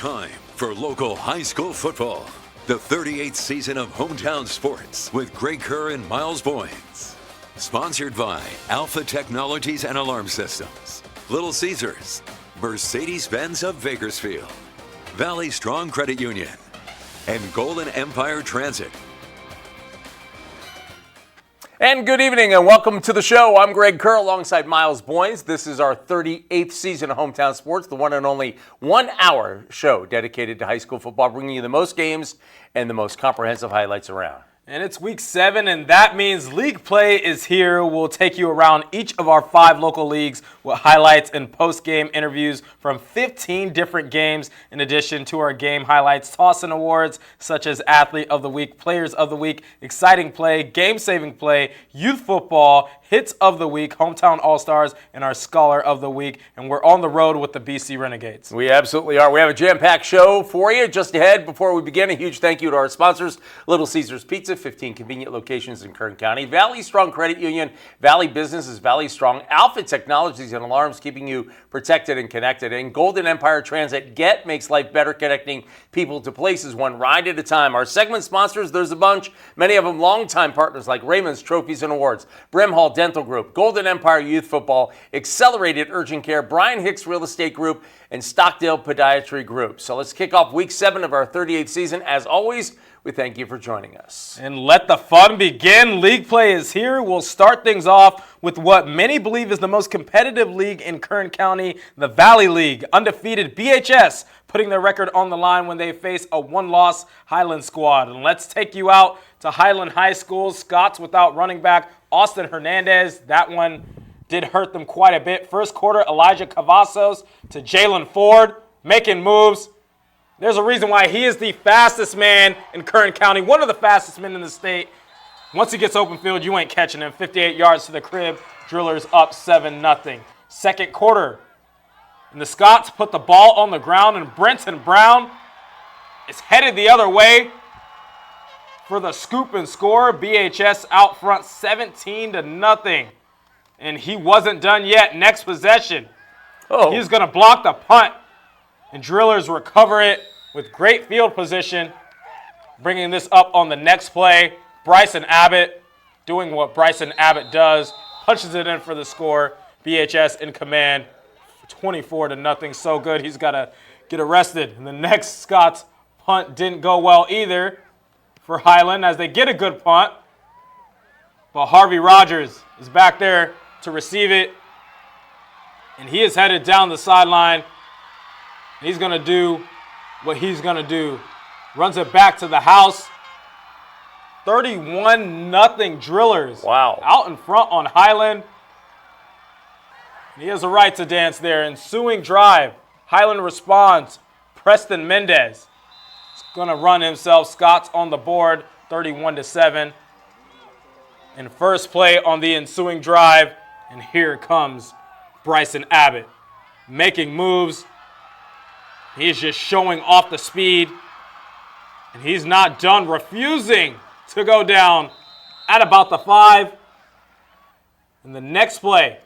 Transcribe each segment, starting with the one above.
time for local high school football. The 38th season of Hometown Sports with Kerr and Myles Boyns. Sponsored by Alpha Technologies and Alarm Systems, Little Caesars, Mercedes-Benz of Bakersfield, Valley Strong Credit Union, and Golden Empire Transit. And good evening and welcome to the show. I'm Kerr alongside Myles Boyns. This is our 38th season of Hometown Sports, the one and only 1 hour show dedicated to high school football, bringing you the most games and the most comprehensive highlights around. And it's week 7, and that means league play is here. We'll take you around each of our 5 local leagues with highlights and post-game interviews from 15 different games, in addition to our game highlights, toss-in awards such as Athlete of the Week, Players of the Week, Exciting Play, Game-Saving Play, Youth Football, Hits of the Week, Hometown All-Stars, and our Scholar of the Week. And we're on the road with the BC Renegades. We absolutely are. We have a jam-packed show for you. Just ahead, before we begin, a huge thank you to our sponsors, Little Caesars Pizza, 15 convenient locations in Kern County. Valley Strong Credit Union. Valley Business is Valley Strong. Alpha Technologies and Alarms, keeping you protected and connected. And Golden Empire Transit. Get makes life better, connecting people to places one ride at a time. Our segment sponsors, there's a bunch. Many of them longtime partners like Raymond's Trophies and Awards, Brimhall Dental Group, Golden Empire Youth Football, Accelerated Urgent Care, Brian Hicks Real Estate Group, and Stockdale Podiatry Group. So let's kick off week 7 of our 38th season. As always, we thank you for joining us. And let the fun begin. League play is here. We'll start things off with what many believe is the most competitive league in Kern County, the Valley League. Undefeated BHS putting their record on the line when they face a one-loss Highland squad. And let's take you out to Highland High School. Scots without running back Austin Hernandez. That one did hurt them quite a bit. First quarter, Elijah Cavazos to Jalen Ford, making moves. There's a reason why he is the fastest man in Kern County, one of the fastest men in the state. Once he gets open field, you ain't catching him. 58 yards to the crib. Drillers up 7-0. Second quarter, and the Scots put the ball on the ground, and Brenton Brown is headed the other way for the scoop and score. BHS out front 17-0. And he wasn't done yet. Next possession, he's going to block the punt. And Drillers recover it with great field position. Bringing this up on the next play, Bryson Abbott doing what Bryson Abbott does. Punches it in for the score. BHS in command, 24-0. So good, he's got to get arrested. And the next Scots punt didn't go well either for Highland as they get a good punt. But Harvey Rogers is back there to receive it. And he is headed down the sideline. He's going to do what he's going to do. Runs it back to the house. 31-0 Drillers. Wow. Out in front on Highland. He has a right to dance there. Ensuing drive. Highland responds. Preston Mendez is going to run himself. Scots on the board. 31-7. And first play on the ensuing drive. And here comes Bryson Abbott. Making moves. He's just showing off the speed. And he's not done, refusing to go down at about the 5. And the next play,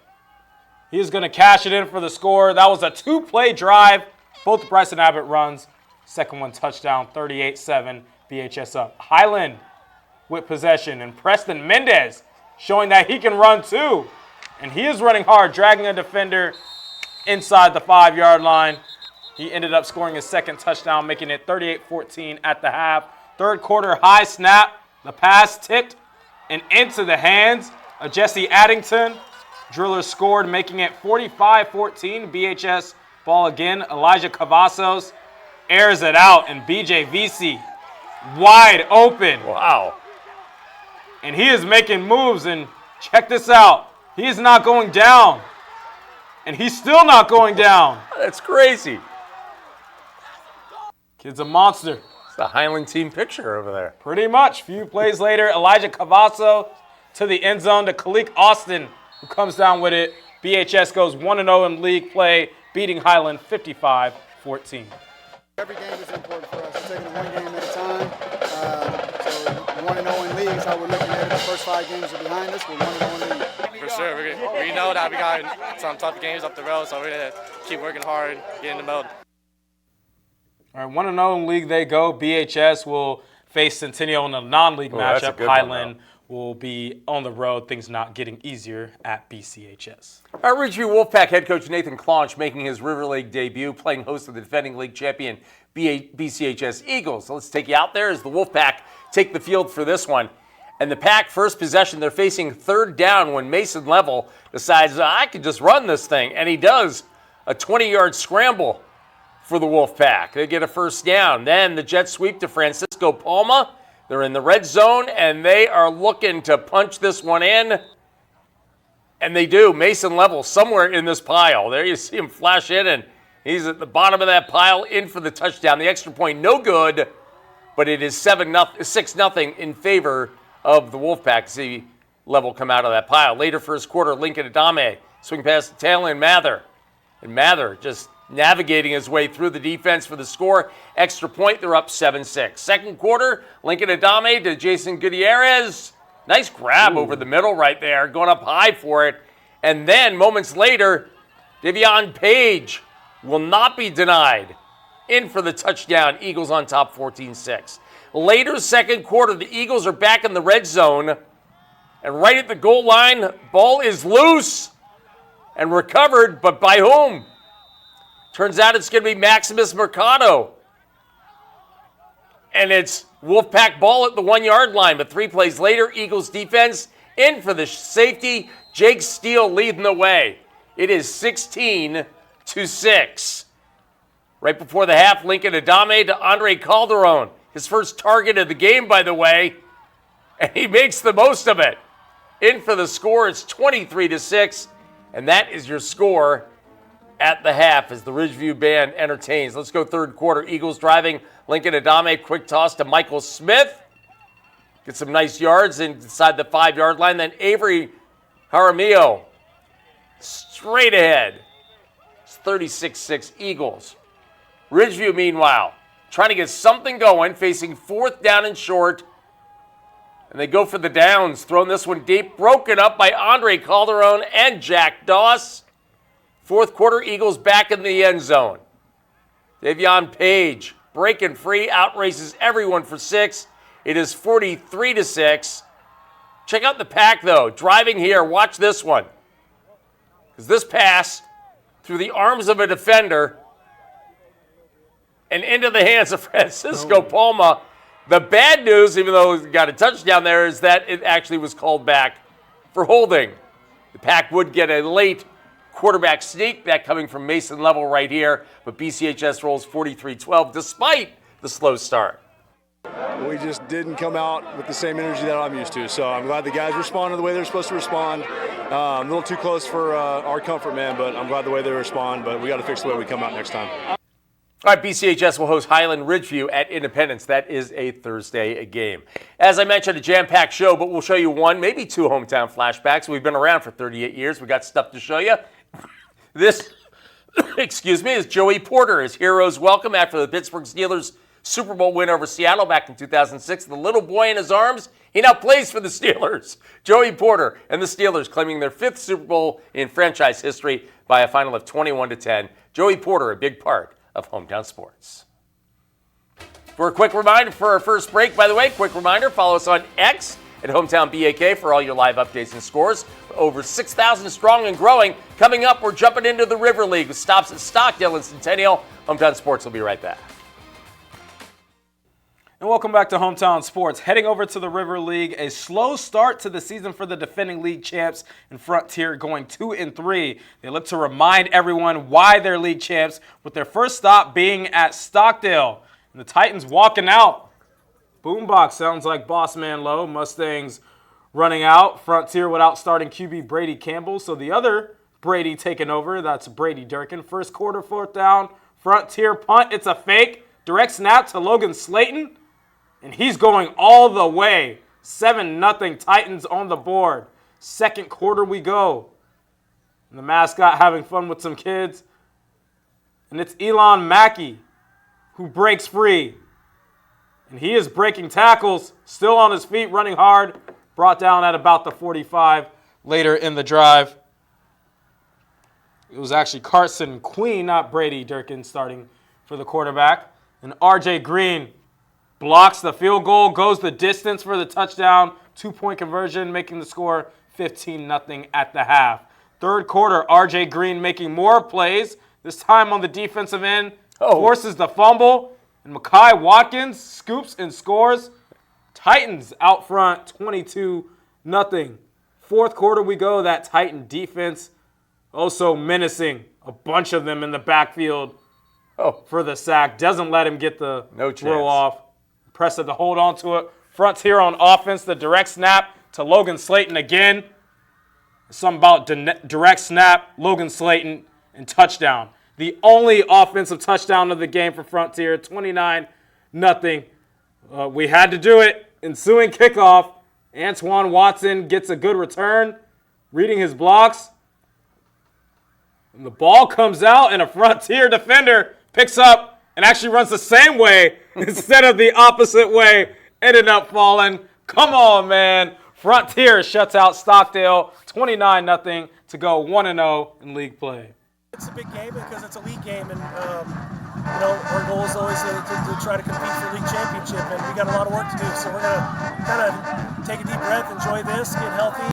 he's going to cash it in for the score. That was a 2-play drive. Both Bryson Abbott runs. Second one touchdown, 38-7, BHS up. Highland with possession. And Preston Mendez showing that he can run too. And he is running hard, dragging a defender inside the 5-yard line. He ended up scoring his second touchdown, making it 38-14 at the half. Third quarter high snap. The pass tipped and into the hands of Jesse Addington. Drillers scored, making it 45-14. BHS ball again. Elijah Cavazos airs it out, and BJ Vesey wide open. Wow. And he is making moves, and check this out. He is not going down. And he's still not going down. That's crazy. Kid's a monster. It's the Highland team picture over there. Pretty much. Few plays later, Elijah Cavasso to the end zone to Khalik Austin, who comes down with it. BHS goes 1-0 in league play, beating Highland 55-14. Every game is important for us. We're taking it one game at a time. So 1-0 in league is how we're looking at it. The first 5 games are behind us. We're 1-0 in league. For sure. We know that we got some tough games up the road, so we're going to keep working hard, get in the mode. All right, 1-0 in league they go. BHS will face Centennial in a non-league matchup. Highland will be on the road. Things not getting easier at BCHS. Our Ridgeview Wolfpack head coach Nathan Claunch making his River League debut, playing host to the defending league champion BCHS Eagles. So let's take you out there as the Wolfpack take the field for this one. And the Pack, first possession, they're facing third down when Mason Level decides, I can just run this thing. And he does. A 20-yard scramble for the Wolfpack. They get a first down. Then the jet sweep to Francisco Palma. They're in the red zone, and they are looking to punch this one in. And they do. Mason Level somewhere in this pile. There you see him flash in, and he's at the bottom of that pile in for the touchdown. The extra point, no good, but it is 6-0 in favor of the Wolfpack. See Level come out of that pile. Later first quarter, Lincoln Adame swing past the tail end Mather. And Mather just navigating his way through the defense for the score. Extra point, they're up 7-6. Second quarter, Lincoln Adame to Jason Gutierrez. Nice grab over the middle right there, going up high for it. And then moments later, Devion Page will not be denied. In for the touchdown, Eagles on top 14-6. Later second quarter, the Eagles are back in the red zone. And right at the goal line, ball is loose and recovered, but by whom? Turns out it's going to be Maximus Mercado. And it's Wolfpack ball at the 1-yard line, but 3 plays later, Eagles defense in for the safety. Jake Steele leading the way. It is 16-6. Right before the half, Lincoln Adame to Andre Calderon. His first target of the game, by the way, and he makes the most of it. In for the score, it's 23-6, and that is your score at the half as the Ridgeview band entertains. Let's go third quarter. Eagles driving. Lincoln Adame, quick toss to Michael Smith. Get some nice yards inside the 5-yard line. Then Avery Jaramillo straight ahead. It's 36-6 Eagles. Ridgeview, meanwhile, trying to get something going, facing fourth down and short. And they go for the downs, throwing this one deep. Broken up by Andre Calderon and Jack Doss. Fourth quarter, Eagles back in the end zone. Devion Page breaking free, outraces everyone for 6. It is 43-6. Check out the Pack, though. Driving here, watch this one. Because this pass through the arms of a defender and into the hands of Francisco Palma. The bad news, even though he got a touchdown there, is that it actually was called back for holding. The Pack would get a late quarterback sneak, that coming from Mason Level right here, but BCHS rolls 43-12 despite the slow start. We just didn't come out with the same energy that I'm used to, so I'm glad the guys responded the way they're supposed to respond. A little too close for our comfort, man, but I'm glad the way they respond, but we got to fix the way we come out next time. All right, BCHS will host Highland Ridgeview at Independence. That is a Thursday game. As I mentioned, a jam-packed show, but we'll show you one, maybe 2 hometown flashbacks. We've been around for 38 years. We got stuff to show you. This, is Joey Porter. His heroes welcome after the Pittsburgh Steelers Super Bowl win over Seattle back in 2006. The little boy in his arms, he now plays for the Steelers. Joey Porter and the Steelers claiming their 5th Super Bowl in franchise history by a final of 21-10. Joey Porter, a big part of hometown sports. For a quick reminder for our first break, by the way, follow us on X at Hometown BAK for all your live updates and scores. Over 6,000 strong and growing. Coming up, we're jumping into the River League with stops at Stockdale and Centennial. Hometown Sports will be right back. And welcome back to Hometown Sports. Heading over to the River League, a slow start to the season for the defending league champs in Frontier, going 2-3. They look to remind everyone why they're league champs, with their first stop being at Stockdale. And the Titans walking out. Boombox sounds like Boss Man Low. Mustangs running out. Frontier without starting QB Brady Campbell. So the other Brady taking over, that's Brady Durkin. First quarter, fourth down. Frontier punt, it's a fake. Direct snap to Logan Slayton. And he's going all the way. 7-0 Titans on the board. Second quarter we go. And the mascot having fun with some kids. And it's Elon Mackey who breaks free. And he is breaking tackles, still on his feet, running hard. Brought down at about the 45 later in the drive. It was actually Carson Queen, not Brady Durkin, starting for the quarterback. And R.J. Green blocks the field goal, goes the distance for the touchdown, 2-point conversion, making the score 15-0 at the half. Third quarter, R.J. Green making more plays, this time on the defensive end, forces the fumble, and Mekhi Watkins scoops and scores. Titans out front, 22-0. Fourth quarter we go, that Titan defense also menacing. A bunch of them in the backfield for the sack. Doesn't let him get the throw off. Impressive to hold on to it. Frontier on offense, the direct snap to Logan Slayton again. Something about direct snap, Logan Slayton, and touchdown. The only offensive touchdown of the game for Frontier, 29-0. We had to do it. Ensuing kickoff, Antoine Watson gets a good return, reading his blocks. And the ball comes out, and a Frontier defender picks up and actually runs the same way instead of the opposite way. Ended up falling. Come on, man. Frontier shuts out Stockdale, 29-0 to go 1-0 in league play. It's a big game because it's a league game, and our goal is always to try to compete for league championship, and we got a lot of work to do. So we're gonna kind of take a deep breath, enjoy this, get healthy.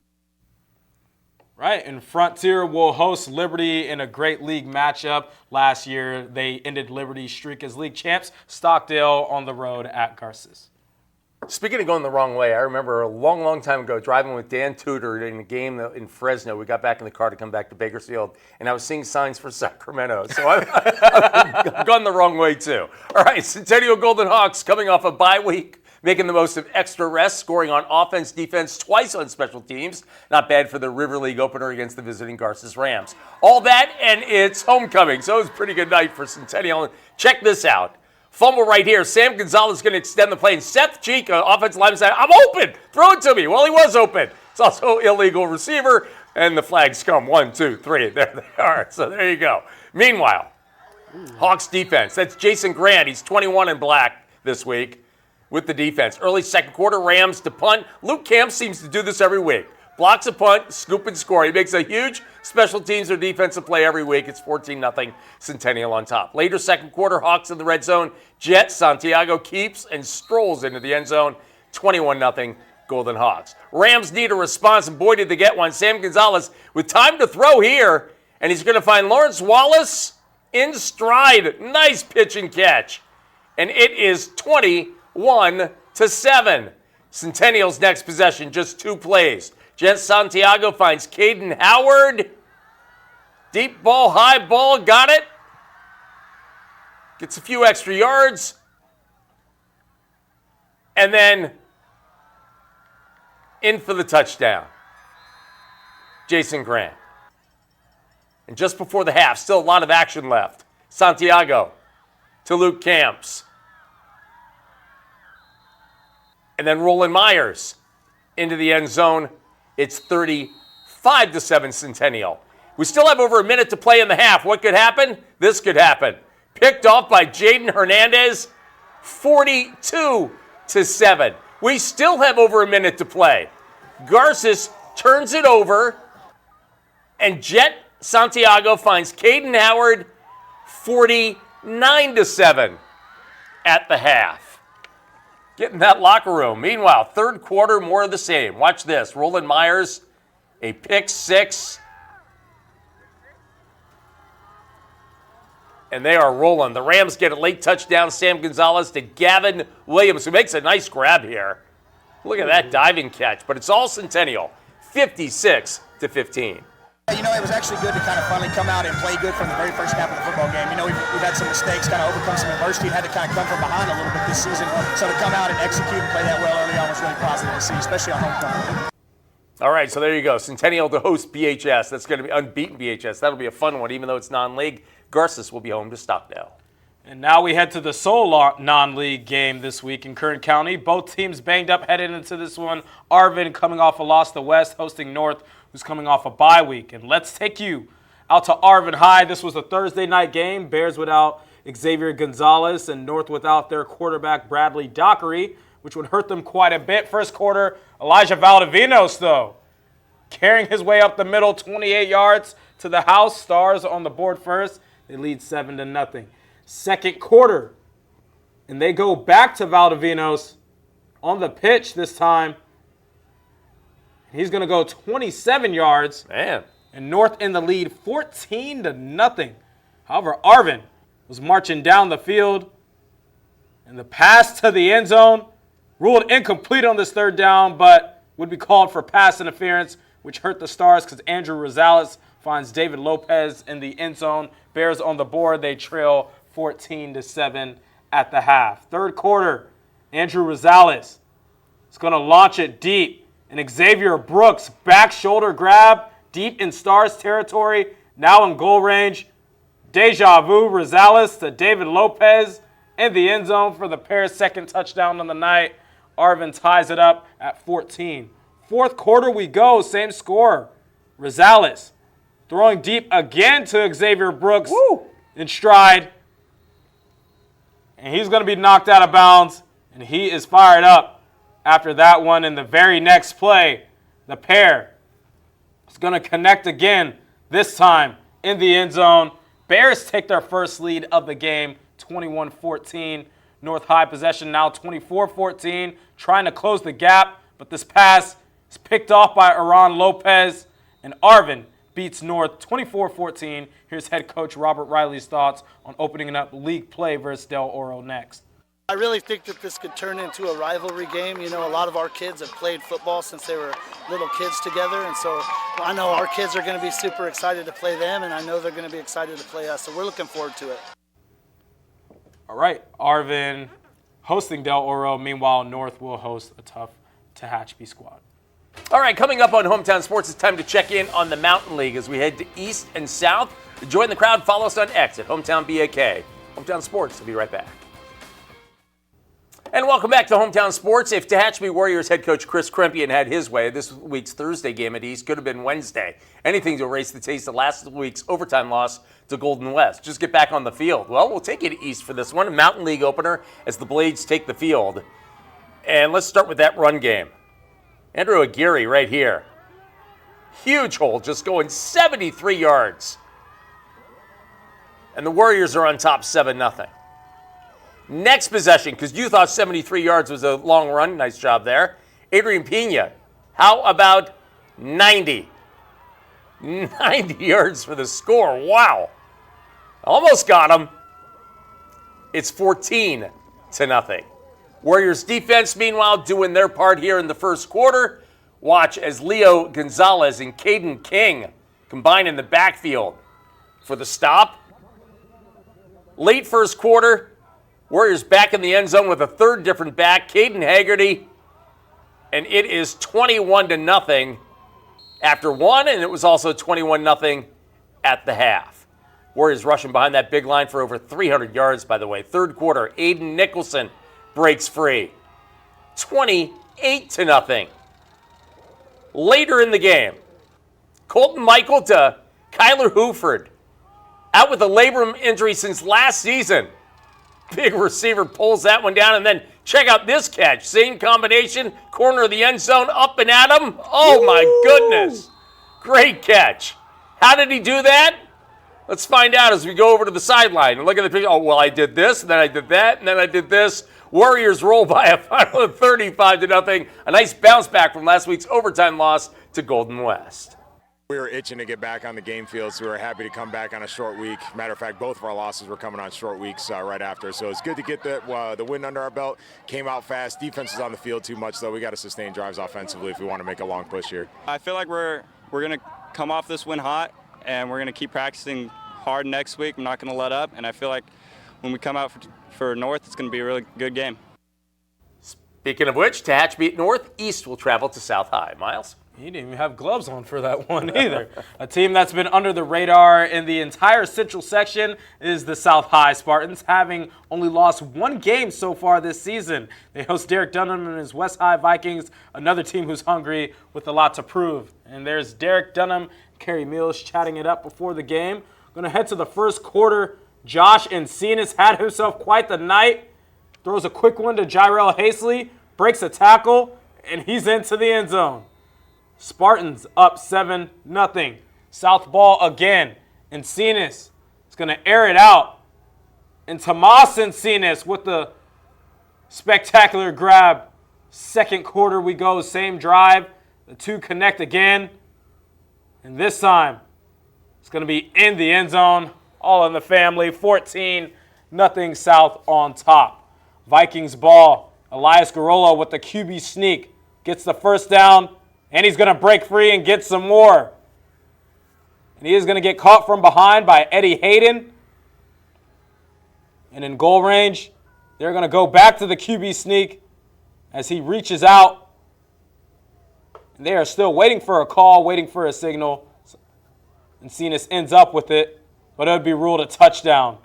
Right, and Frontier will host Liberty in a great league matchup. Last year, they ended Liberty's streak as league champs. Stockdale on the road at Garces. Speaking of going the wrong way, I remember a long, long time ago driving with Dan Tudor in a game in Fresno. We got back in the car to come back to Bakersfield, and I was seeing signs for Sacramento. So I've gone the wrong way, too. All right, Centennial Golden Hawks coming off a bye week, making the most of extra rest, scoring on offense, defense, twice on special teams. Not bad for the River League opener against the visiting Garces Rams. All that, and it's homecoming, so it was a pretty good night for Centennial. Check this out. Fumble right here. Sam Gonzalez is going to extend the play. And Seth Chica, offensive lineman, said, I'm open. Throw it to me. Well, he was open. It's also illegal receiver. And the flags come. 1, 2, 3. There they are. So there you go. Meanwhile, Hawks defense. That's Jason Grant. He's 21 in black this week with the defense. Early second quarter, Rams to punt. Luke Camp seems to do this every week. Blocks a punt, scoop and score. He makes a huge special teams or defensive play every week. It's 14-0 Centennial on top. Later second quarter, Hawks in the red zone. Jet Santiago keeps and strolls into the end zone. 21-0 Golden Hawks. Rams need a response, and boy, did they get one. Sam Gonzalez with time to throw here, and he's going to find Lawrence Wallace in stride. Nice pitch and catch. And it is 21-7. Centennial's next possession, just 2 plays. Jet Santiago finds Caden Howard. Deep ball, high ball, got it. Gets a few extra yards. And then in for the touchdown. Jason Grant. And just before the half, still a lot of action left. Santiago to Luke Camps. And then Roland Myers into the end zone. It's 35-7 Centennial. We still have over a minute to play in the half. What could happen? This could happen. Picked off by Jaden Hernandez, 42-7. We still have over a minute to play. Garces turns it over, and Jet Santiago finds Caden Howard, 49-7 at the half. Get in that locker room. Meanwhile, third quarter, more of the same. Watch this. Roland Myers, a pick 6. And they are rolling. The Rams get a late touchdown. Sam Gonzalez to Gavin Williams, who makes a nice grab here. Look at that diving catch. But it's all Centennial, 56-15. It was actually good to kind of finally come out and play good from the very first half of the football game. We've had some mistakes, kind of overcome some adversity, and had to kind of come from behind a little bit this season. So to come out and execute and play that well early on was really positive to see, especially on homecoming. All right, so there you go. Centennial to host BHS. That's going to be unbeaten BHS. That'll be a fun one, even though it's non-league. Garces will be home to Stockdale. And now we head to the sole non-league game this week in Kern County. Both teams banged up headed into this one. Arvin coming off a loss to West, hosting North, who's coming off a bye week. And let's take you out to Arvin High. This was a Thursday night game. Bears without Xavier Gonzalez and North without their quarterback Bradley Dockery, which would hurt them quite a bit. First quarter, Elijah Valdivinos, though, carrying his way up the middle, 28 yards to the house. Stars on the board first. They lead 7-0. Second quarter, And they go back to Valdivinos on the pitch this time. He's going to go 27 yards. Man. And North in the lead 14-0. However, Arvin was marching down the field. And the pass to the end zone ruled incomplete on this third down, but would be called for pass interference, which hurt the Stars because Andrew Rosales finds David Lopez in the end zone. Bears on the board. They trail 14-7 at the half. Third quarter, Andrew Rosales is going to launch it deep. And Xavier Brooks, back shoulder grab, deep in Stars territory, now in goal range. Deja vu, Rosales to David Lopez in the end zone for the Bears' second touchdown on the night. Arvin ties it up at 14. Fourth quarter we go, same score. Rosales throwing deep again to Xavier Brooks in stride. And he's going to be knocked out of bounds, and he is fired up after that one. In the very next play, the pair is going to connect again, this time in the end zone. Bears take their first lead of the game, 21-14. North High possession now 24-14, trying to close the gap, but this pass is picked off by Aaron Lopez, and Arvin beats North 24-14. Here's head coach Robert Riley's thoughts on opening up league play versus Del Oro next. I really think that this could turn into a rivalry game. You know, a lot of our kids have played football since they were little kids together, and so I know our kids are going to be super excited to play them, and I know they're going to be excited to play us, so we're looking forward to it. All right, Arvin hosting Del Oro. Meanwhile, North will host a tough Tehachapi squad. All right, coming up on Hometown Sports, it's time to check in on the Mountain League as we head to East and South. To join the crowd, follow us on X at Hometown BAK. Hometown Sports, we'll be right back. And welcome back to Hometown Sports. If Tehachapi Warriors head coach Chris Krempian had his way, this week's Thursday game at East could have been Wednesday. Anything to erase the taste of last week's overtime loss to Golden West. Just get back on the field. Well, we'll take you to East for this one. A Mountain League opener as the Blades take the field. And let's start with that run game. Andrew Aguirre right here. Huge hole, just going 73 yards. And the Warriors are on top 7-0. Next possession, because you thought 73 yards was a long run. Nice job there. Adrian Pena, how about 90? 90 yards for the score. Wow. Almost got him. It's 14-0. Warriors defense, meanwhile, doing their part here in the first quarter. Watch as Leo Gonzalez and Caden King combine in the backfield for the stop. Late first quarter, Warriors back in the end zone with a third different back, Caden Haggerty, and it is 21-0 after one, and it was also 21-0 at the half. Warriors rushing behind that big line for over 300 yards, by the way. Third quarter, Aiden Nicholson breaks free. 28-0. Later in the game, Colton Michael to Kyler Huford, out with a labrum injury since last season. Big receiver pulls that one down, and then check out this catch. Same combination, corner of the end zone, up and at him. Oh, my goodness. Great catch. How did he do that? Let's find out as we go over to the sideline and look at the picture. Oh, well, I did this, and then I did that, and then I did this. Warriors roll by a final of 35-0. A nice bounce back from last week's overtime loss to Golden West. We were itching to get back on the game field, so we were happy to come back on a short week. Matter of fact, both of our losses were coming on short weeks right after. So it's good to get the win under our belt. Came out fast. Defense is on the field too much, though. We got to sustain drives offensively if we want to make a long push here. I feel like we're going to come off this win hot, and we're going to keep practicing hard next week. I'm not going to let up, and I feel like when we come out for North, it's going to be a really good game. Speaking of which, Tehachapi at North, East will travel to South High. Miles? He didn't even have gloves on for that one either. A team that's been under the radar in the entire Central section is the South High Spartans, having only lost one game so far this season. They host Derek Dunham and his West High Vikings, another team who's hungry with a lot to prove. And there's Derek Dunham, Kerry Mills chatting it up before the game. Going to head to the first quarter. Josh Encinas had himself quite the night. Throws a quick one to Jyrell Hastley, breaks a tackle, and he's into the end zone. Spartans up 7-0. South ball again. Encinas is going to air it out. And Tomas Encinas with the Spectacular grab. Second quarter we go, same drive. The two connect again. And this time, it's going to be in the end zone. All in the family. 14-0 South on top. Vikings ball. Elias Garolo with the QB sneak. Gets the first down. And he's going to break free and get some more. And he is going to get caught from behind by Eddie Hayden. And in goal range, they're going to go back to the QB sneak as he reaches out. And they are still waiting for a call, waiting for a signal. Encinas ends up with it, but it would be ruled a touchdown.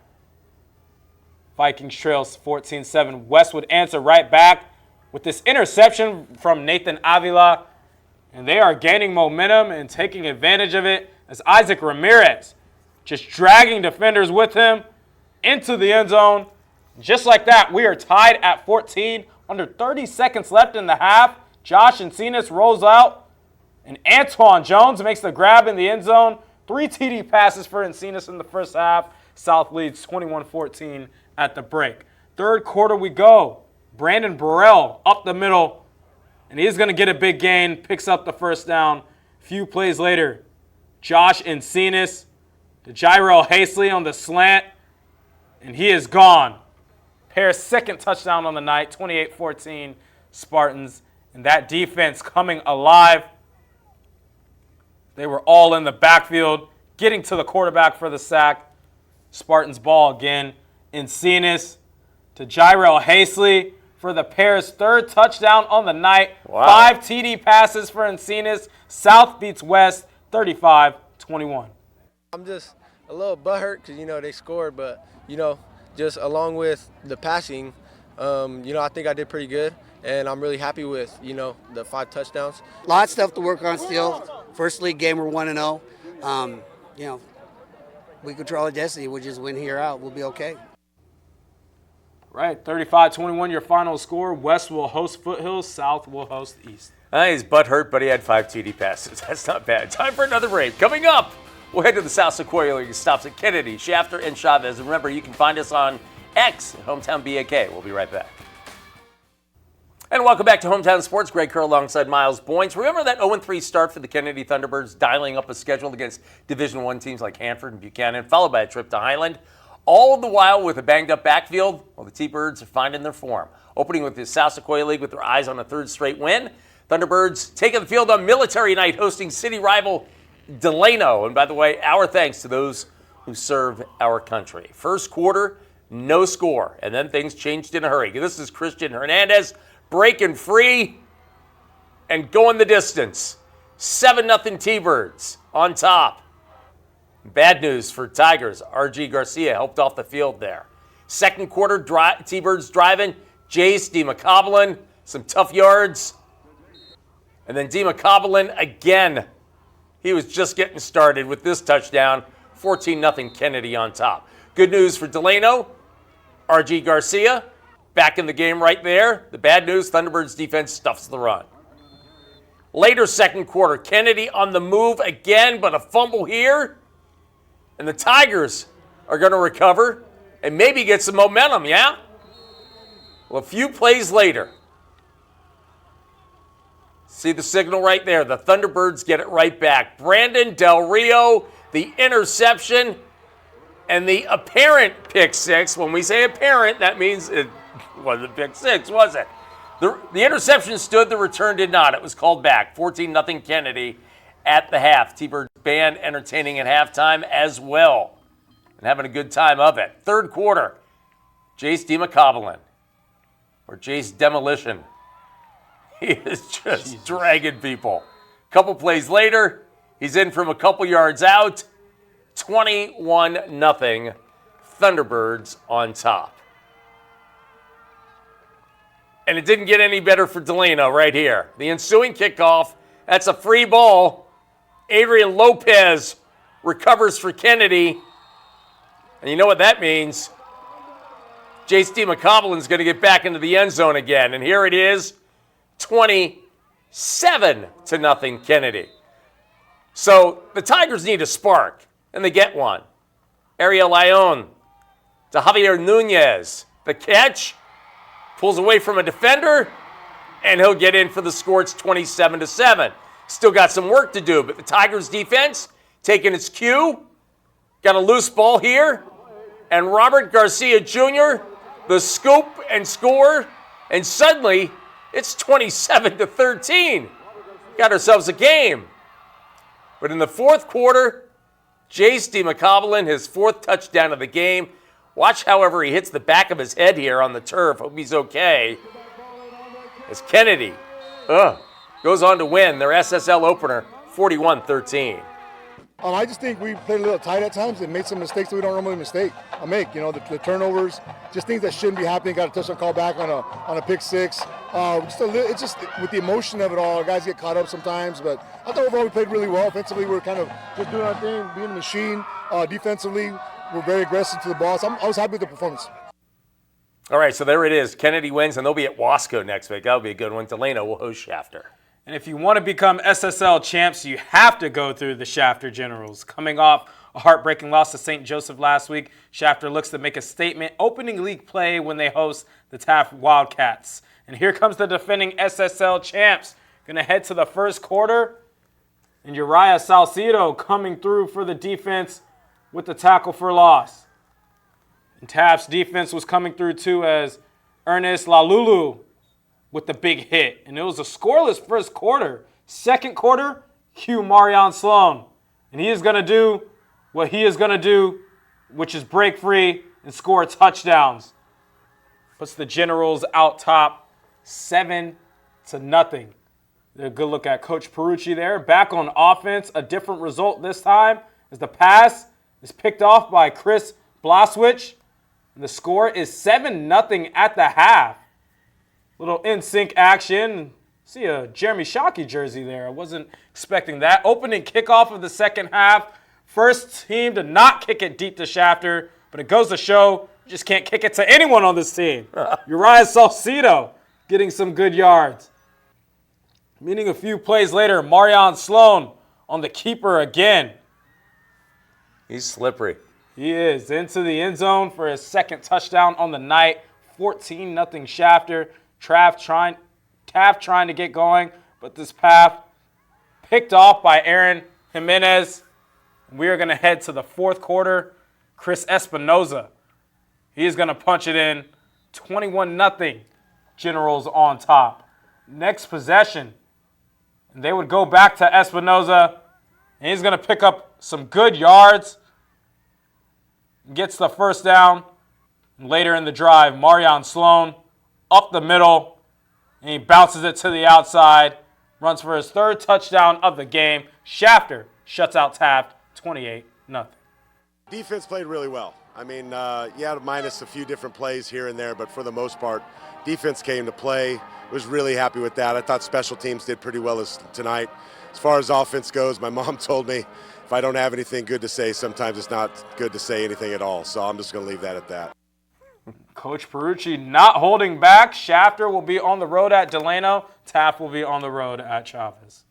Vikings trails 14-7. West would answer right back with this interception from Nathan Avila. And they are gaining momentum and taking advantage of it as Isaac Ramirez just dragging defenders with him into the end zone. Just like that, we are tied at 14. Under 30 seconds left in the half. Josh Encinas rolls out, and Antoine Jones makes the grab in the end zone. 3 TD passes for Encinas in the first half. South leads 21-14 at the break. Third quarter we go. Brandon Burrell up the middle, and he's going to get a big gain, picks up the first down. Few plays later, Josh Encinas to Jairo Hastley on the slant, and he is gone. Pair's second touchdown on the night, 28-14 Spartans. And that defense coming alive. They were all in the backfield, getting to the quarterback for the sack. Spartans ball again. Encinas to Jairo Hastley for the Pair's third touchdown on the night. Wow. 5 TD passes for Encinas. South beats West 35-21. I'm just a little butthurt because, they scored, but, just along with the passing, I think I did pretty good, and I'm really happy with, the 5 touchdowns. A lot of stuff to work on still. First league game, we're 1-0. We control our destiny. We'll just win here out. We'll be okay. Right, 35-21 your final score. West will host Foothill. South will host East. He's butthurt, but he had 5 TD passes. That's not bad. Time for another break. Coming up, we'll head to the South Sequoia League. Stops at Kennedy, Shafter, and Chavez. And remember, you can find us on X at Hometown BAK. We'll be right back. And welcome back to Hometown Sports. Greg Kerr alongside Myles Boyns. Remember that 0-3 start for the Kennedy Thunderbirds, dialing up a schedule against Division I teams like Hanford and Buchanan, followed by a trip to Highland. All the while with a banged-up backfield, well, the T-Birds are finding their form. Opening with the South Sequoia League with their eyes on a third straight win. Thunderbirds taking the field on Military Night, hosting city rival Delano. And by the way, our thanks to those who serve our country. First quarter, no score, and then things changed in a hurry. This is Christian Hernandez breaking free and going the distance. 7-0 T-Birds on top. Bad news for Tigers. R.G. Garcia helped off the field there. Second quarter, T-Birds driving. Jace DeMcCoblin, some tough yards. And then DeMcCoblin again. He was just getting started with this touchdown. 14-0 Kennedy on top. Good news for Delano. R.G. Garcia back in the game right there. The bad news, Thunderbirds defense stuffs the run. Later second quarter, Kennedy on the move again, but a fumble here. And the Tigers are going to recover and maybe get some momentum, yeah? Well, a few plays later. See the signal right there. The Thunderbirds get it right back. Brandon Del Rio, the interception, and the apparent pick six. When we say apparent, that means it wasn't a pick six, was it? The interception stood, the return did not. It was called back. 14-0 Kennedy at the half. T-Birds band entertaining at halftime as well and having a good time of it. Third quarter, Jace DeMcCoblin, or Jace Demolition. He is just dragging people. Couple plays later, he's in from a couple yards out. 21-0 Thunderbirds on top. And it didn't get any better for Delano right here. The ensuing kickoff, that's a free ball. Adrian Lopez recovers for Kennedy. And you know what that means? Jace DeMcCoblin's going to get back into the end zone again. And here it is, 27-0 Kennedy. So the Tigers need a spark, and they get one. Ariel Leon to Javier Nunez. The catch, Pulls away from a defender, and he'll get in for the score. It's 27-7. Still got some work to do, but the Tigers defense taking its cue. Got a loose ball here, and Robert Garcia Jr., the scoop and score, and suddenly it's 27-13. Got ourselves a game. But in the fourth quarter, Jace DeMcCoblin, his fourth touchdown of the game. Watch, however, he hits the back of his head here on the turf. Hope he's okay. As Kennedy goes on to win their SSL opener, 41-13. I just think we played a little tight at times and made some mistakes that we don't normally make. You know, the turnovers, just things that shouldn't be happening. Got a touchdown call back on a pick six. It's just with the emotion of it all, guys get caught up sometimes. But I thought overall we played really well. Offensively, we're kind of just doing our thing, being a machine. Defensively, we're very aggressive to the ball. So I was happy with the performance. All right, so there it is. Kennedy wins, and they'll be at Wasco next week. That'll be a good one. Delano will host Shafter. And if you want to become SSL champs, you have to go through the Shafter Generals. Coming off a heartbreaking loss to St. Joseph last week, Shafter looks to make a statement opening league play when they host the Taft Wildcats. And here comes the defending SSL champs. Going to head to the first quarter. And Uriah Salcido coming through for the defense with the tackle for loss. And Taft's defense was coming through too as Ernest Lalulu with the big hit. And it was a scoreless first quarter. Second quarter, cue Marion Sloan. And he is going to do what he is going to do, which is break free and score touchdowns. Puts the Generals out top 7-0. A good look at Coach Perucci there. Back on offense, a different result this time as the pass is picked off by Chris Blaswich. And the score is 7-0 at the half. Little in-sync action. See a Jeremy Shockey jersey there. I wasn't expecting that. Opening kickoff of the second half. First team to not kick it deep to Shafter, but it goes to show you just can't kick it to anyone on this team. Uriah Salcido getting some good yards. Meaning a few plays later, Marion Sloan on the keeper again. He's slippery. He is into the end zone for his second touchdown on the night. 14-0 Shafter. Taft trying to get going, but this pass picked off by Aaron Jimenez. We are going to head to the fourth quarter. Chris Espinoza, he is going to punch it in. 21-0 Generals on top. Next possession, and they would go back to Espinoza, and he's going to pick up some good yards. Gets the first down. And later in the drive, Marion Sloan up the middle, and he bounces it to the outside, runs for his third touchdown of the game. Shafter shuts out Taft 28-0. Defense played really well. I mean, minus a few different plays here and there, but for the most part, defense came to play. Was really happy with that. I thought special teams did pretty well tonight. As far as offense goes, my mom told me if I don't have anything good to say, sometimes it's not good to say anything at all. So I'm just going to leave that at that. Coach Perucci not holding back. Shafter will be on the road at Delano. Taft will be on the road at Chavez.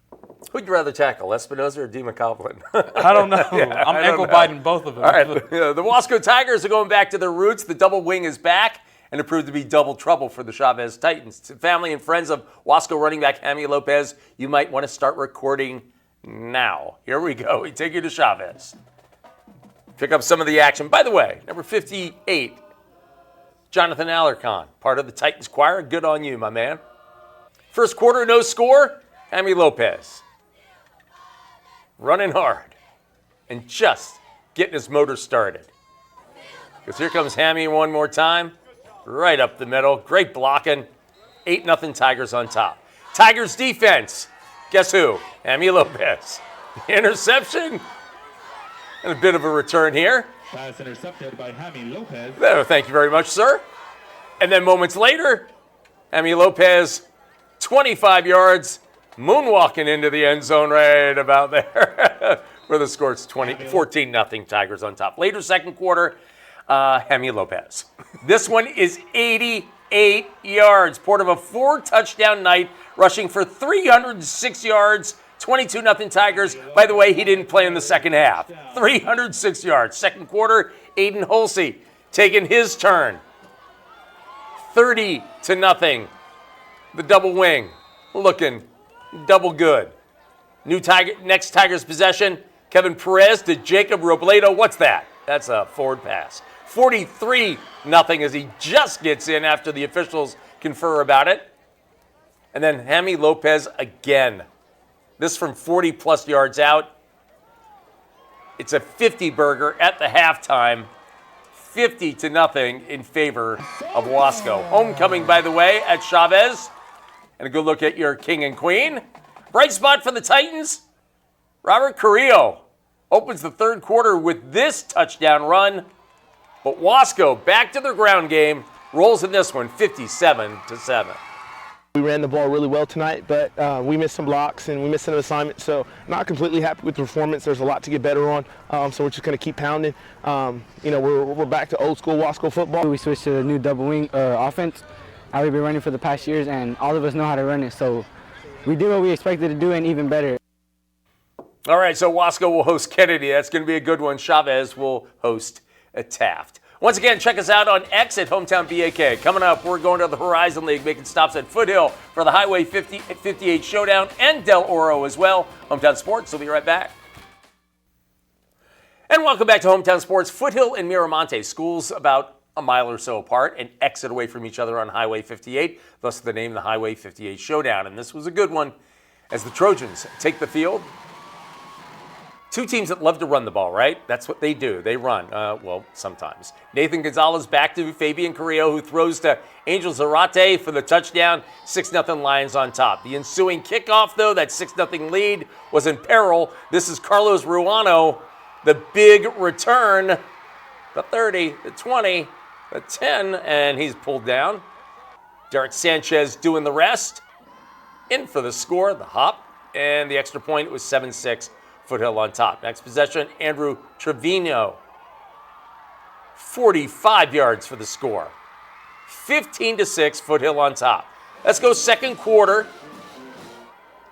Who'd you rather tackle, Espinoza or DeMcCoblin? I don't know. I'm ankle-biting both of them. All right, the Wasco Tigers are going back to their roots. The double wing is back, and it proved to be double trouble for the Chavez Titans. To family and friends of Wasco running back Jaime Lopez, you might want to start recording now. Here we go. We take you to Chavez. Pick up some of the action. By the way, number 58, Jonathan Alarcon, part of the Titans choir. Good on you, my man. First quarter, no score. Jaime Lopez running hard and just getting his motor started. Because here comes Jaime one more time, right up the middle. Great blocking. 8-0 Tigers on top. Tigers defense. Guess who? Jaime Lopez. Interception. And a bit of a return here. Pass intercepted by Jaime Lopez. Thank you very much, sir. And then moments later, Jaime Lopez, 25 yards, moonwalking into the end zone right about there. Where the score is 14-0 Tigers on top. Later second quarter, Jaime Lopez. This one is 88 yards. Part of a 4-touchdown night, rushing for 306 yards. 22-0 Tigers. By the way, he didn't play in the second half. 306 yards. Second quarter, Aiden Holsey taking his turn. 30-0. The double wing looking double good. Next Tigers possession, Kevin Perez to Jacob Robledo. What's that? That's a forward pass. 43-0 as he just gets in after the officials confer about it. And then Jaime Lopez again. This from 40-plus yards out. It's a 50-burger at the halftime. 50-0 in favor of Wasco. Homecoming, by the way, at Chavez. And a good look at your king and queen. Bright spot for the Titans. Robert Carrillo opens the third quarter with this touchdown run. But Wasco, back to their ground game, rolls in this one 57-7. We ran the ball really well tonight, but we missed some blocks and we missed an assignment, so not completely happy with the performance. There's a lot to get better on, so we're just going to keep pounding. We're back to old school Wasco football. We switched to the new double wing offense. We've been running for the past years, and all of us know how to run it, so we did what we expected to do and even better. All right, so Wasco will host Kennedy. That's going to be a good one. Chavez will host Taft. Once again, check us out on X at Hometown BAK. Coming up, we're going to the Horizon League, making stops at Foothill for the Highway 58 Showdown and Del Oro as well. Hometown Sports, we'll be right back. And welcome back to Hometown Sports. Foothill and Mira Monte, schools about a mile or so apart and exit away from each other on Highway 58, thus the name the Highway 58 Showdown. And this was a good one as the Trojans take the field. Two teams that love to run the ball, right? That's what they do. They run. Well, sometimes. Nathan Gonzalez back to Fabian Carrillo, who throws to Angel Zarate for the touchdown. 6-0 Lions on top. The ensuing kickoff, though, that 6-0 lead was in peril. This is Carlos Ruano, the big return. The 30, the 20, the 10, and he's pulled down. Derek Sanchez doing the rest. In for the score, the hop, and the extra point. It was 7-6. Foothill on top. Next possession, Andrew Trevino. 45 yards for the score. 15-6, Foothill on top. Let's go second quarter.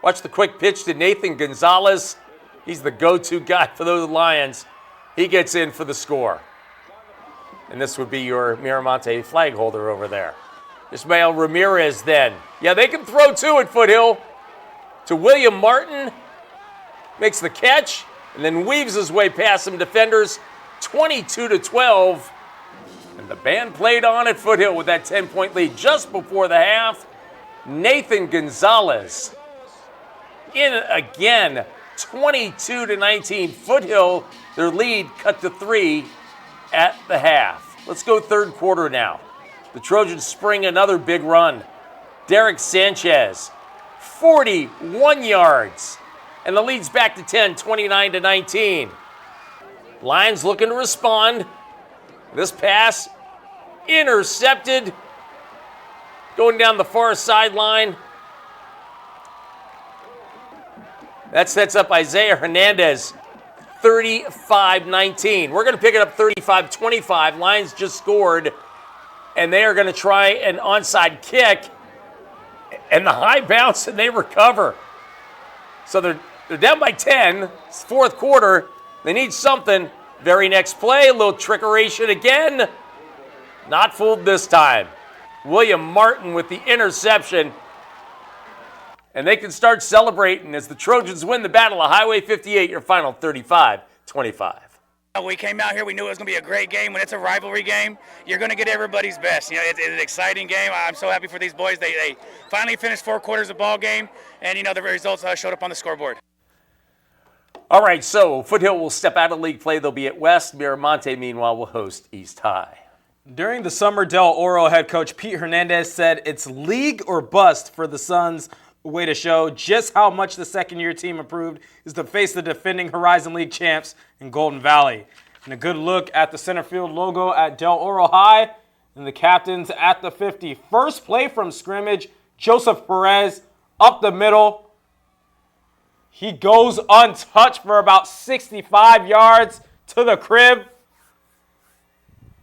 Watch the quick pitch to Nathan Gonzalez. He's the go-to guy for those Lions. He gets in for the score. And this would be your Mira Monte flag holder over there. Ismael Ramirez then. Yeah, they can throw too at Foothill. To William Martin. Makes the catch, and then weaves his way past some defenders, 22-12. And the band played on at Foothill with that 10-point lead just before the half. Nathan Gonzalez in again, 22-19. Foothill, their lead cut to 3 at the half. Let's go third quarter now. The Trojans spring another big run. Derek Sanchez, 41 yards. And the lead's back to 10, 29-19. Lions looking to respond. This pass intercepted. Going down the far sideline. That sets up Isaiah Hernandez, 35-19. We're going to pick it up 35-25. Lions just scored, and they are going to try an onside kick. And the high bounce, and they recover. So they're down by 10. It's fourth quarter. They need something. Very next play, a little trickeration again. Not fooled this time. William Martin with the interception. And they can start celebrating as the Trojans win the battle of Highway 58, your final 35-25. We came out here, we knew it was going to be a great game. When it's a rivalry game, you're going to get everybody's best. You know, it's an exciting game. I'm so happy for these boys. They finally finished 4 quarters of ball game, and, the results showed up on the scoreboard. All right, so Foothill will step out of league play. They'll be at West. Mira Monte, meanwhile, will host East High. During the summer, Del Oro head coach Pete Hernandez said it's league or bust for the Suns. A way to show just how much the second-year team improved is to face the defending Horizon League champs in Golden Valley. And a good look at the center field logo at Del Oro High and the captains at the 50. First play from scrimmage, Joseph Perez up the middle. He goes untouched for about 65 yards to the crib.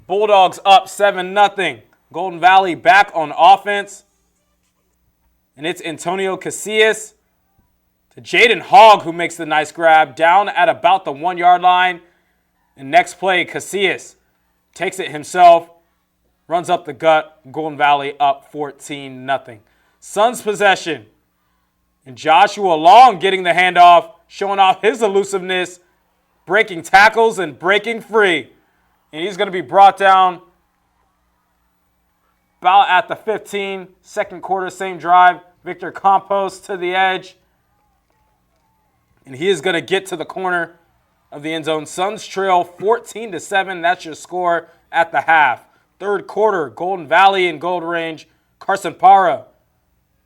Bulldogs up 7-0. Golden Valley back on offense. And it's Antonio Casillas to Jaden Hogg, who makes the nice grab down at about the 1-yard line. And next play, Casillas takes it himself runs up the gut. Golden Valley up 14-0. Suns possession. And Joshua Long getting the handoff, showing off his elusiveness, breaking tackles and breaking free. And he's going to be brought down about at the 15, second quarter, same drive. Victor Campos to the edge. And he is going to get to the corner of the end zone. Suns trail 14-7. That's your score at the half. Third quarter, Golden Valley in gold range. Carson Parra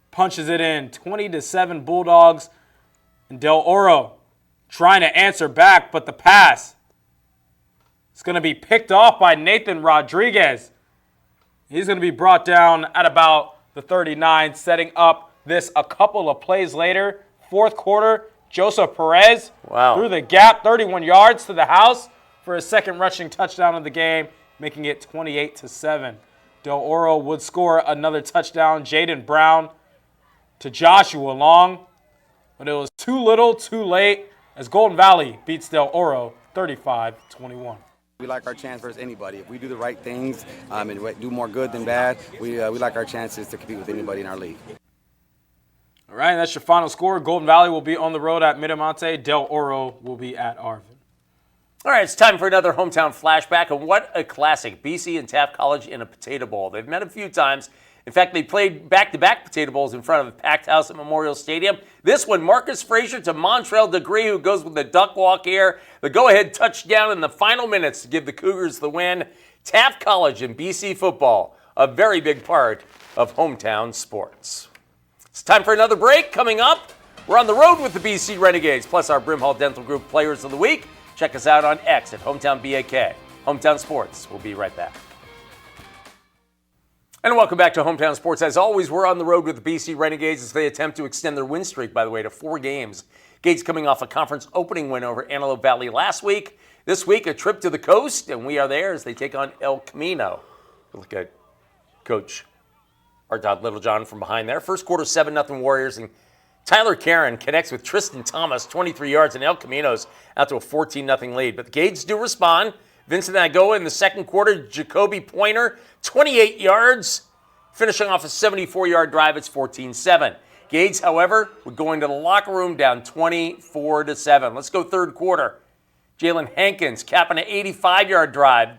punches it in. 20-7 Bulldogs. And Del Oro trying to answer back, but the pass is going to be picked off by Nathan Rodriguez. He's going to be brought down at about the 39, setting up this a couple of plays later. Fourth quarter, Joseph Perez through the gap, 31 yards to the house for his second rushing touchdown of the game, making it 28-7. Del Oro would score another touchdown. Jaden Brown to Joshua Long, but it was too little, too late, as Golden Valley beats Del Oro 35-21. We like our chance versus anybody. If we do the right things and do more good than bad, we like our chances to compete with anybody in our league. All right, that's your final score. Golden Valley will be on the road at Mira Monte. Del Oro will be at Arvin. All right, it's time for another hometown flashback. And what a classic. BC and Taft College in a potato bowl. They've met a few times. In fact, they played back-to-back potato bowls in front of a packed house at Memorial Stadium. This one, Marcus Frazier to Montrell Degree, who goes with the duck walk here. The go-ahead touchdown in the final minutes to give the Cougars the win. Taft College and BC football, a very big part of hometown sports. It's time for another break. Coming up, we're on the road with the BC Renegades, plus our Brimhall Dental Group Players of the Week. Check us out on X at Hometown BAK. Hometown Sports. We'll be right back. And welcome back to Hometown Sports. As always, we're on the road with the BC Renegades as they attempt to extend their win streak, by the way, to 4 games. Gates coming off a conference opening win over Antelope Valley last week. This week, a trip to the coast, and we are there as they take on El Camino. Look at Coach Artod Littlejohn from behind there. First quarter, 7-0 Warriors, and Tyler Karen connects with Tristan Thomas, 23 yards, and El Camino's out to a 14-0 lead. But the Gates do respond. Vincent Agoa in the second quarter, Jacoby Pointer, 28 yards, finishing off a 74-yard drive. It's 14-7. Gades, however, would go into the locker room down 24-7. Let's go third quarter. Jalen Hankins capping an 85-yard drive,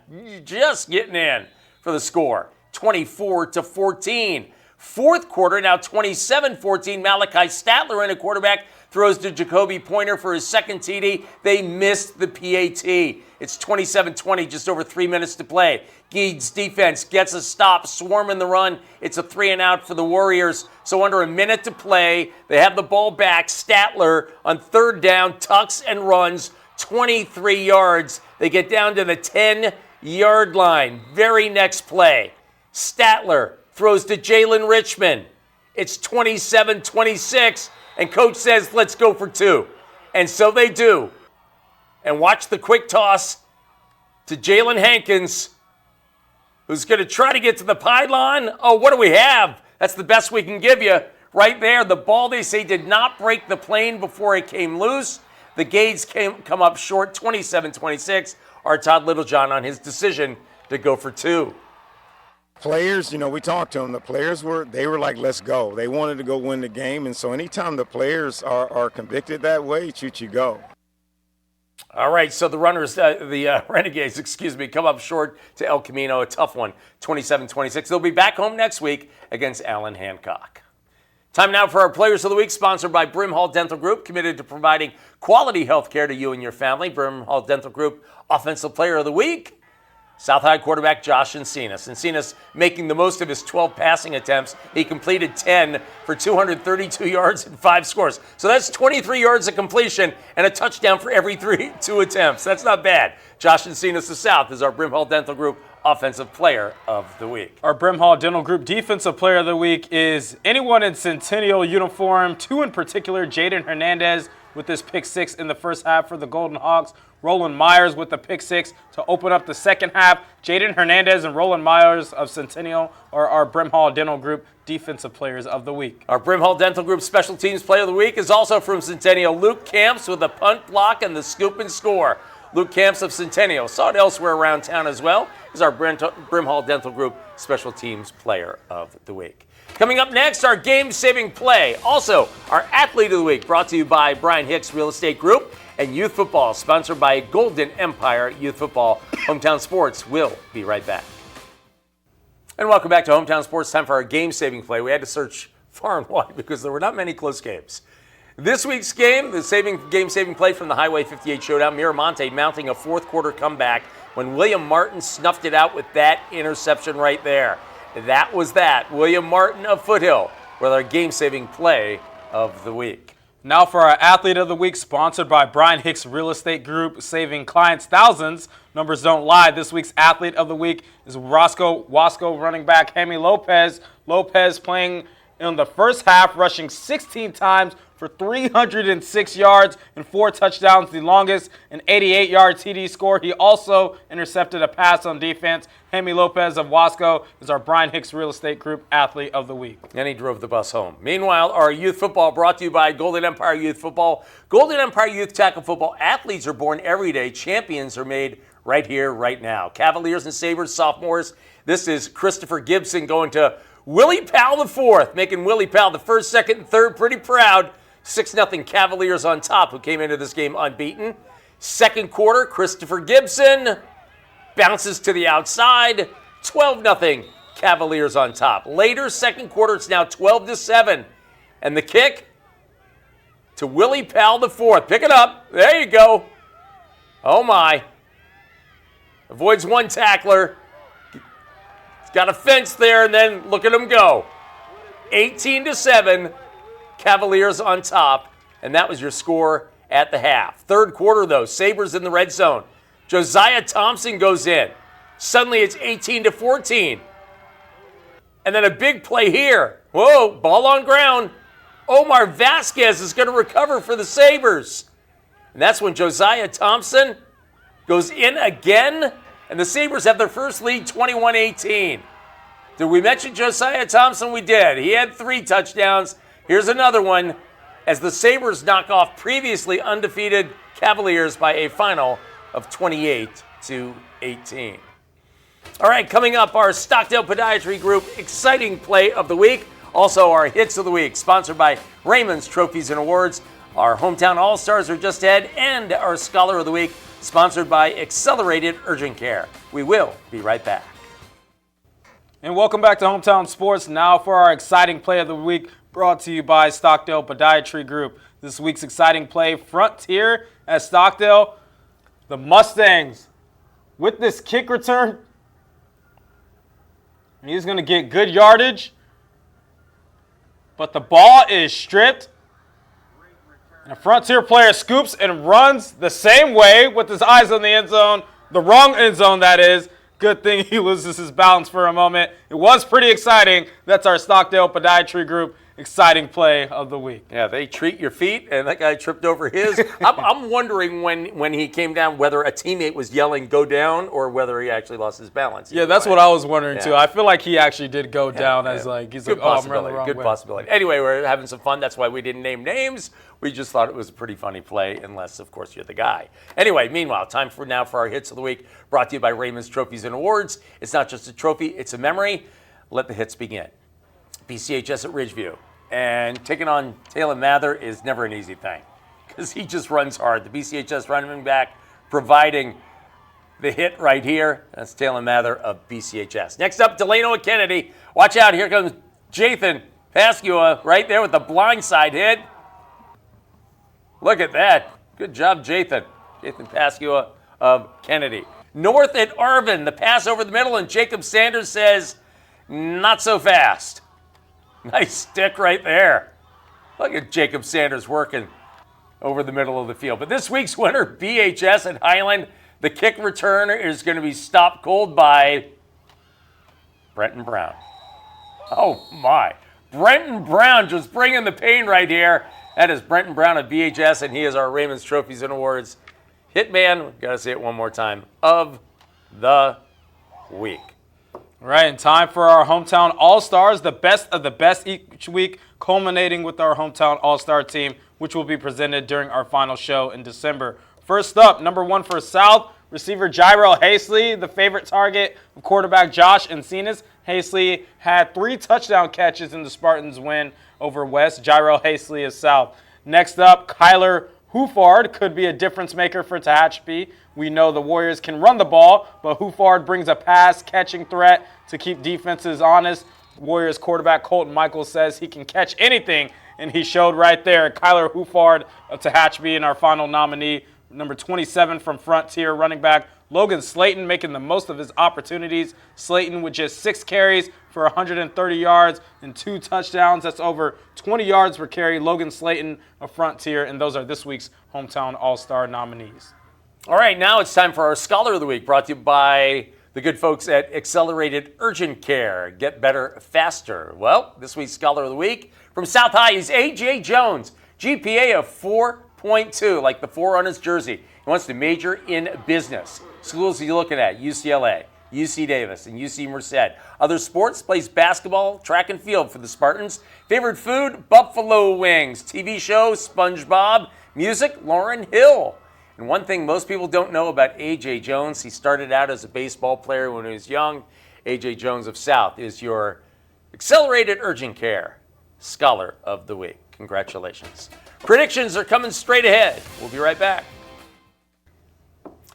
just getting in for the score, 24-14. Fourth quarter, now 27-14. Malachi Statler in a quarterback throws to Jacoby Pointer for his second TD. They missed the PAT. It's 27-20, just over 3 minutes to play. Geed's defense gets a stop, swarming the run. It's a 3-and-out for the Warriors. So under a minute to play, they have the ball back. Statler on third down, tucks and runs 23 yards. They get down to the 10-yard line. Very next play, Statler throws to Jalen Richmond. It's 27-26, and coach says, let's go for 2. And so they do. And watch the quick toss to Jalen Hankins, who's going to try to get to the pylon. Oh, what do we have? That's the best we can give you. Right there, the ball, they say, did not break the plane before it came loose. The Gades come up short, 27-26. Artod Littlejohn on his decision to go for 2. Players, we talked to them. The players were like, let's go. They wanted to go win the game. And so anytime the players are convicted that way, you go. All right, so the runners, the Renegades, come up short to El Camino, a tough one, 27-26. They'll be back home next week against Allen Hancock. Time now for our Players of the Week, sponsored by Brimhall Dental Group, committed to providing quality health care to you and your family. Brimhall Dental Group Offensive Player of the Week, South High quarterback Josh Encinas. Encinas making the most of his 12 passing attempts. He completed 10 for 232 yards and 5 scores. So that's 23 yards of completion and a touchdown for every 2 attempts. That's not bad. Josh Encinas, the South, is our Brimhall Dental Group Offensive Player of the Week. Our Brimhall Dental Group Defensive Player of the Week is anyone in Centennial uniform. 2 in particular, Jaden Hernandez with this pick 6 in the first half for the Golden Hawks. Roland Myers with the pick 6 to open up the second half. Jaden Hernandez and Roland Myers of Centennial are our Brimhall Dental Group Defensive Players of the Week. Our Brimhall Dental Group Special Teams Player of the Week is also from Centennial. Luke Camps with the punt block and the scoop and score. Luke Camps of Centennial, sought elsewhere around town as well, is our Brimhall Dental Group Special Teams Player of the Week. Coming up next, our game-saving play. Also, our Athlete of the Week, brought to you by Brian Hicks Real Estate Group and Youth Football, sponsored by Golden Empire Youth Football. Hometown Sports will be right back. And welcome back to Hometown Sports. Time for our game-saving play. We had to search far and wide because there were not many close games. This week's game, the game-saving play from the Highway 58 Showdown, Mira Monte mounting a fourth-quarter comeback when William Martin snuffed it out with that interception right there. That was that. William Martin of Foothill with our game-saving play of the week. Now for our Athlete of the Week, sponsored by Brian Hicks Real Estate Group, saving clients thousands. Numbers don't lie. This week's Athlete of the Week is Wasco running back Hemi Lopez. Lopez playing in the first half, rushing 16 times for 306 yards and 4 touchdowns, the longest, an 88-yard TD score. He also intercepted a pass on defense. Hemi Lopez of Wasco is our Brian Hicks Real Estate Group Athlete of the Week. And he drove the bus home. Meanwhile, our youth football brought to you by Golden Empire Youth Football. Golden Empire Youth Tackle Football athletes are born every day. Champions are made right here, right now. Cavaliers and Sabres sophomores. This is Christopher Gibson going to Willie Powell IV, making Willie Powell the first, second, and third pretty proud. 6-0 Cavaliers on top, who came into this game unbeaten. Second quarter, Christopher Gibson bounces to the outside. 12-0 Cavaliers on top. Later, second quarter, it's now 12-7. And the kick to Willie Powell IV. Pick it up. There you go. Oh, my. Avoids one tackler. He's got a fence there, and then look at him go. 18-7. Cavaliers on top, and that was your score at the half. Third quarter, though, Sabres in the red zone. Josiah Thompson goes in. Suddenly it's 18-14. And then a big play here. Whoa, ball on ground. Omar Vasquez is going to recover for the Sabres. And that's when Josiah Thompson goes in again, and the Sabres have their first lead, 21-18. Did we mention Josiah Thompson? We did. He had 3 touchdowns. Here's another one as the Sabres knock off previously undefeated Cavaliers by a final of 28-18. All right, coming up, our Stockdale Podiatry Group exciting play of the week. Also, our hits of the week, sponsored by Raymond's Trophies and Awards. Our Hometown All-Stars are just ahead, and our Scholar of the Week, sponsored by Accelerated Urgent Care. We will be right back. And welcome back to Hometown Sports. Now for our exciting play of the week, brought to you by Stockdale Podiatry Group. This week's exciting play, Frontier at Stockdale. The Mustangs with this kick return. He's going to get good yardage. But the ball is stripped. And a Frontier player scoops and runs the same way with his eyes on the end zone. The wrong end zone, that is. Good thing he loses his balance for a moment. It was pretty exciting. That's our Stockdale Podiatry Group exciting play of the week. Yeah, they treat your feet, and that guy tripped over his. I'm wondering when he came down whether a teammate was yelling "go down" or whether he actually lost his balance. Yeah, that's what I was wondering too. I feel like he actually did go down as like he's good like, oh, I'm running the wrong good way. possibility. Anyway, we're having some fun. That's why we didn't name names. We just thought it was a pretty funny play, unless, of course, you're the guy. Anyway, meanwhile, time for our hits of the week, brought to you by Raymond's Trophies and Awards. It's not just a trophy, it's a memory. Let the hits begin. BCHS at Ridgeview. And taking on Taylor Mather is never an easy thing because he just runs hard. The BCHS running back providing the hit right here. That's Taylor Mather of BCHS. Next up, Delano at Kennedy. Watch out, here comes Jathan Pascua right there with the blindside hit. Look at that. Good job, Jathan. Jathan Pascua of Kennedy. North at Arvin, the pass over the middle, and Jacob Sanders says, not so fast. Nice stick right there. Look at Jacob Sanders working over the middle of the field. But this week's winner, BHS at Highland, the kick returner is going to be stopped cold by Brenton Brown. Oh, my. Brenton Brown just bringing the pain right here. That is Brenton Brown of BHS, and he is our Raymond's Trophies and Awards Hitman, got to say it one more time, of the week. All right, and time for our Hometown All-Stars, the best of the best each week, culminating with our Hometown All-Star team, which will be presented during our final show in December. First up, number 1 for South, receiver Jairo Hastley, the favorite target of quarterback Josh Encinas. Hastley had 3 touchdown catches in the Spartans' win over West. Jairo Hastley is South. Next up, Kyler Huffard could be a difference maker for Tehachapi. We know the Warriors can run the ball, but Huffard brings a pass-catching threat to keep defenses honest. Warriors quarterback Colton Michaels says he can catch anything, and he showed right there. Kyler Huffard of Tehachapi in our final nominee. Number 27 from Frontier, running back Logan Slayton making the most of his opportunities. Slayton with just 6 carries for 130 yards and 2 touchdowns. That's over 20 yards per carry. Logan Slayton of Frontier, and those are this week's Hometown All-Star nominees. All right, now it's time for our Scholar of the Week, brought to you by the good folks at Accelerated Urgent Care. Get better faster. Well, this week's Scholar of the Week from South High is A.J. Jones. GPA of 4.2, like the 4 on his jersey. He wants to major in business. Schools he's looking at, UCLA, UC Davis, and UC Merced. Other sports, plays basketball, track and field for the Spartans. Favorite food, buffalo wings. TV show, SpongeBob. Music, Lauryn Hill. And one thing most people don't know about A.J. Jones, he started out as a baseball player when he was young. A.J. Jones of South is your Accelerated Urgent Care Scholar of the Week. Congratulations. Predictions are coming straight ahead. We'll be right back.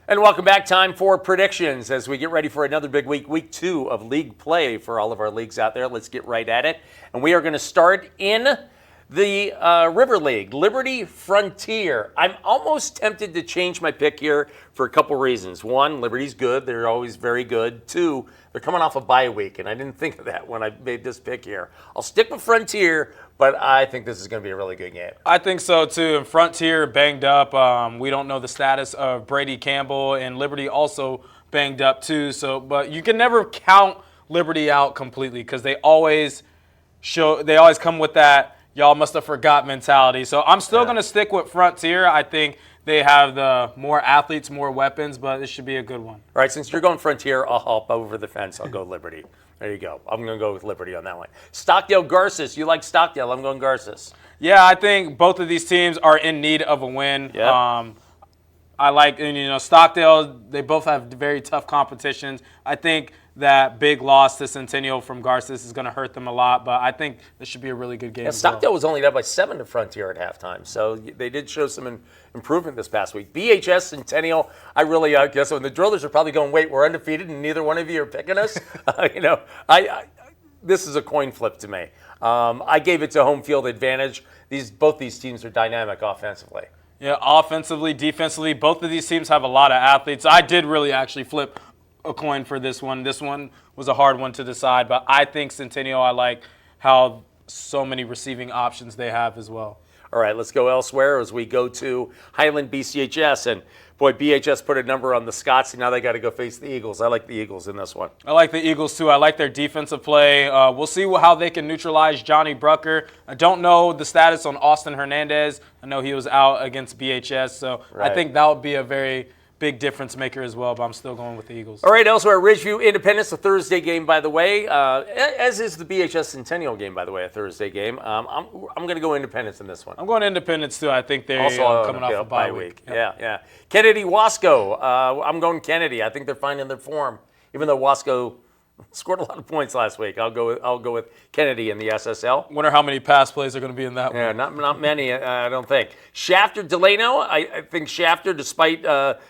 And welcome back. Time for predictions as we get ready for another big week, week 2 of league play for all of our leagues out there. Let's get right at it. And we are going to start in the River League, Liberty Frontier. I'm almost tempted to change my pick here for a couple reasons. 1, Liberty's good. They're always very good. 2, they're coming off a bye week, and I didn't think of that when I made this pick here. I'll stick with Frontier, but I think this is going to be a really good game. I think so, too. And Frontier banged up. We don't know the status of Brady Campbell, and Liberty also banged up, too. But you can never count Liberty out completely because they always come with that y'all must have forgot mentality. So I'm still going to stick with Frontier. I think they have the more athletes, more weapons, but this should be a good one. All right, since you're going Frontier, I'll hop over the fence. I'll go Liberty. There you go. I'm going to go with Liberty on that one. Stockdale, Garces. You like Stockdale. I'm going Garces. Yeah, I think both of these teams are in need of a win. Yep. I like, and Stockdale, they both have very tough competitions. I think that big loss to Centennial from Garces is going to hurt them a lot, but I think this should be a really good game. Yeah, Stockdale was only down by 7 to Frontier at halftime, so they did show some improvement this past week. BHS, Centennial, I really guess when the drillers are probably going, wait, we're undefeated and neither one of you are picking us. This is a coin flip to me. I gave it to home field advantage. Both these teams are dynamic offensively. Yeah, offensively, defensively, both of these teams have a lot of athletes. I did really actually flip a coin for this one. This one was a hard one to decide, but I think Centennial, I like how so many receiving options they have as well. All right, let's go elsewhere as we go to Highland BCHS. And boy, BHS put a number on the Scots, and now they got to go face the Eagles. I like the Eagles in this one. I like the Eagles, too. I like their defensive play. We'll see how they can neutralize Johnny Brucker. I don't know the status on Austin Hernandez. I know he was out against BHS, so right. I think that would be a very big difference maker as well, but I'm still going with the Eagles. All right, elsewhere, Ridgeview Independence, a Thursday game, by the way, as is the BHS Centennial game, by the way, a Thursday game. I'm going to go Independence in this one. I'm going Independence, too. I think they're coming off a bye week. Yep. Yeah. Kennedy, Wasco. I'm going Kennedy. I think they're finding their form, even though Wasco scored a lot of points last week. I'll go with Kennedy in the SSL. Wonder how many pass plays are going to be in that one. Yeah, not many, I don't think. Shafter, Delano. I think Shafter, despite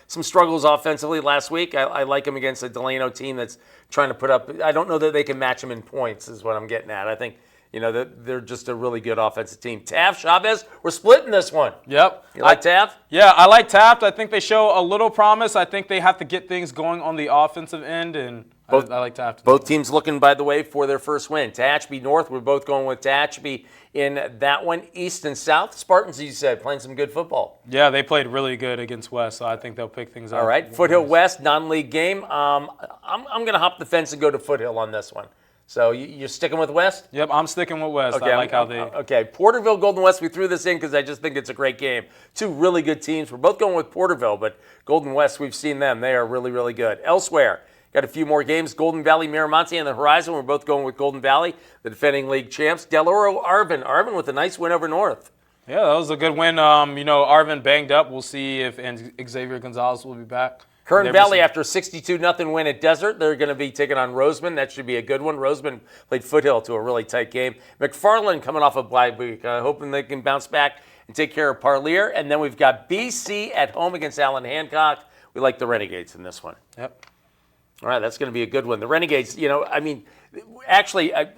some struggles offensively last week, I like him against a Delano team that's trying to put up. I don't know that they can match him in points is what I'm getting at. I think they're just a really good offensive team. Taft, Chavez, we're splitting this one. Yep. You like Taft? Yeah, I like Taft. I think they show a little promise. I think they have to get things going on the offensive end, and I like Taft. Both teams looking, by the way, for their first win. Tehachapi North, we're both going with Tehachapi in that one. East and South, Spartans, you said, playing some good football. Yeah, they played really good against West, so I think they'll pick things up. All right, Foothill West, non-league game. I'm going to hop the fence and go to Foothill on this one. So you're sticking with West? Yep, I'm sticking with West. Okay, I like how they... Okay, Porterville, Golden West, we threw this in because I just think it's a great game. Two really good teams. We're both going with Porterville, but Golden West, we've seen them. They are really, really good. Elsewhere, got a few more games. Golden Valley, Mira Monte on the horizon. We're both going with Golden Valley, the defending league champs. Delano, Arvin with a nice win over North. Yeah, that was a good win. Arvin banged up. We'll see if Xavier Gonzalez will be back. Kern Valley, after a 62-0 win at Desert, they're going to be taking on Roseman. That should be a good one. Roseman played Foothill to a really tight game. McFarland coming off a bye week, hoping they can bounce back and take care of Parlier. And then we've got BC at home against Allen Hancock. We like the Renegades in this one. Yep. All right, that's going to be a good one. The Renegades, actually, I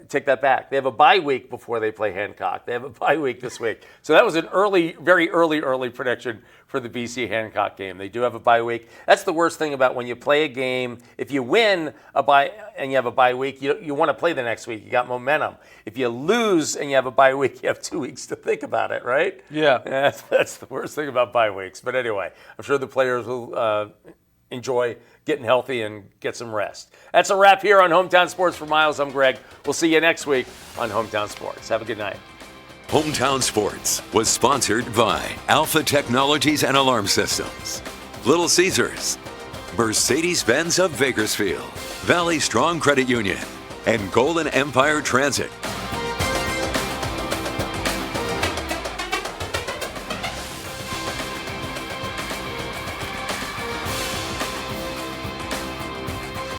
take that back. They have a bye week before they play Hancock. They have a bye week this week. So that was an very early prediction for the BC Hancock game. They do have a bye week. That's the worst thing about when you play a game. If you win a bye and you have a bye week, you want to play the next week. You got momentum. If you lose and you have a bye week, you have 2 weeks to think about it, right? Yeah. That's the worst thing about bye weeks. But anyway, I'm sure the players will enjoy getting healthy and get some rest. That's a wrap here on Hometown Sports for Miles. I'm Greg. We'll see you next week on Hometown Sports. Have a good night. Hometown Sports was sponsored by Alpha Technologies and Alarm Systems, Little Caesars, Mercedes-Benz of Bakersfield, Valley Strong Credit Union, and Golden Empire Transit.